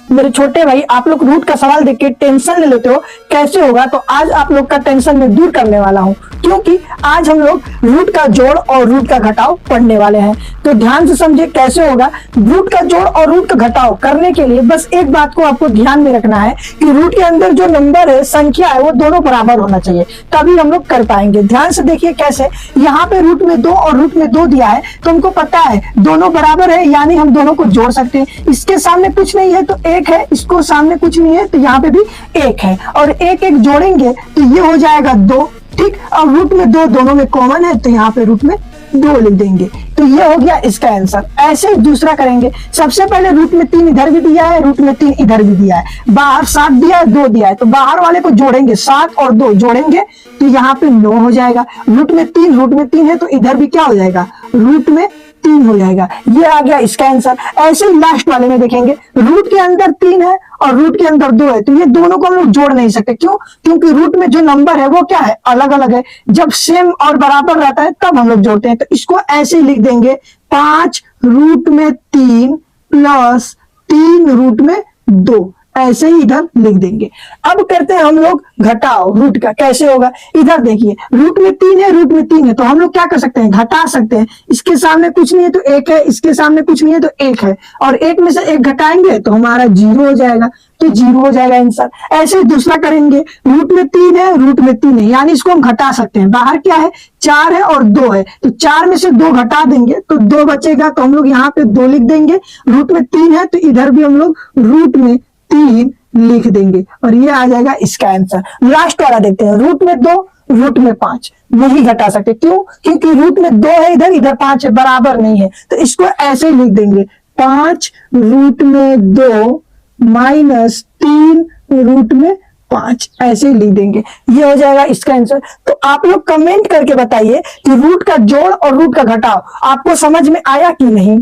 मेरे छोटे भाई, आप लोग रूट का सवाल देख के टेंशन ले लेते हो कैसे होगा, तो आज आप लोग का टेंशन मैं दूर करने वाला हूं, क्योंकि आज हम लोग रूट का जोड़ और रूट का घटाव पढ़ने वाले हैं। तो ध्यान से समझे कैसे होगा। रूट का जोड़ और रूट का घटाव करने के लिए बस एक बात को आपको ध्यान में रखना है कि रूट के अंदर जो नंबर है, संख्या है, वो दोनों बराबर होना चाहिए, तभी हम लोग कर पाएंगे। ध्यान से देखिए कैसे। यहाँ पे रूट में 2 और रूट में 2 दिया है, तो हमको पता है दोनों बराबर है, यानी हम दोनों को जोड़ सकते हैं। इसके सामने कुछ नहीं है तो एक है, इसको सामने कुछ नहीं है तो यहाँ पे भी एक है, और एक एक जोड़ेंगे तो ये हो जाएगा 2। ठीक, अब रूट में 2 दोनों में कॉमन है, तो यहाँ पे रूट में 2 लिख देंगे, तो ये हो गया इसका आंसर। ऐसे ही दूसरा करेंगे। सबसे पहले रूट में 3 इधर भी दिया है, रूट में 3 इधर भी दिया है, बाहर 7 दिया है, 2 दिया है, तो बाहर वाले को जोड़ेंगे, 7 और 2 जोड़ेंगे तो यहाँ पे 9 हो जाएगा। रूट में 3 है तो इधर भी क्या हो जाएगा, रूट में 3 हो जाएगा। ये आ गया इसका आंसर। ऐसे ही लास्ट वाले में देखेंगे, रूट के अंदर 3 है और रूट के अंदर 2 है, तो ये दोनों को हम लोग जोड़ नहीं सकते। क्यों? क्योंकि रूट में जो नंबर है वो क्या है, अलग अलग है। जब सेम और बराबर रहता है तब हम लोग जोड़ते हैं, तो इसको ऐसे ही लिख देंगे, 5 रूट में 3 प्लस 3 रूट में 2, ऐसे ही इधर लिख देंगे। अब करते हैं हम लोग घटाओ रूट का। कैसे होगा, इधर देखिए, रूट में 3 है, रूट में 3 है, तो हम लोग क्या कर सकते हैं, घटा सकते हैं। इसके सामने कुछ नहीं है तो 1 है, इसके सामने कुछ नहीं है तो 1 है, और 1 में से 1 घटाएंगे तो हमारा 0 हो जाएगा, तो 0 हो जाएगा आंसर। ऐसे ही दूसरा करेंगे, रूट में 3 है, रूट में 3 है, यानी इसको हम घटा सकते हैं। बाहर क्या है, 4 है और 2 है, तो 4 में से 2 घटा देंगे तो 2 बचेगा, तो हम लोग यहाँ पे 2 लिख देंगे। रूट में 3 है तो इधर भी हम लोग रूट में 3 लिख देंगे, और ये आ जाएगा इसका आंसर। लास्ट वाला देखते हैं, रूट में 2 रूट में 5 नहीं घटा सकते। क्यों? क्योंकि रूट में 2 है इधर, इधर 5 है, बराबर नहीं है, तो इसको ऐसे ही लिख देंगे, 5 रूट में 2 माइनस 3 रूट में 5, ऐसे ही लिख देंगे। ये हो जाएगा इसका आंसर। तो आप लोग कमेंट करके बताइए कि रूट का जोड़ और रूट का घटाव आपको समझ में आया कि नहीं।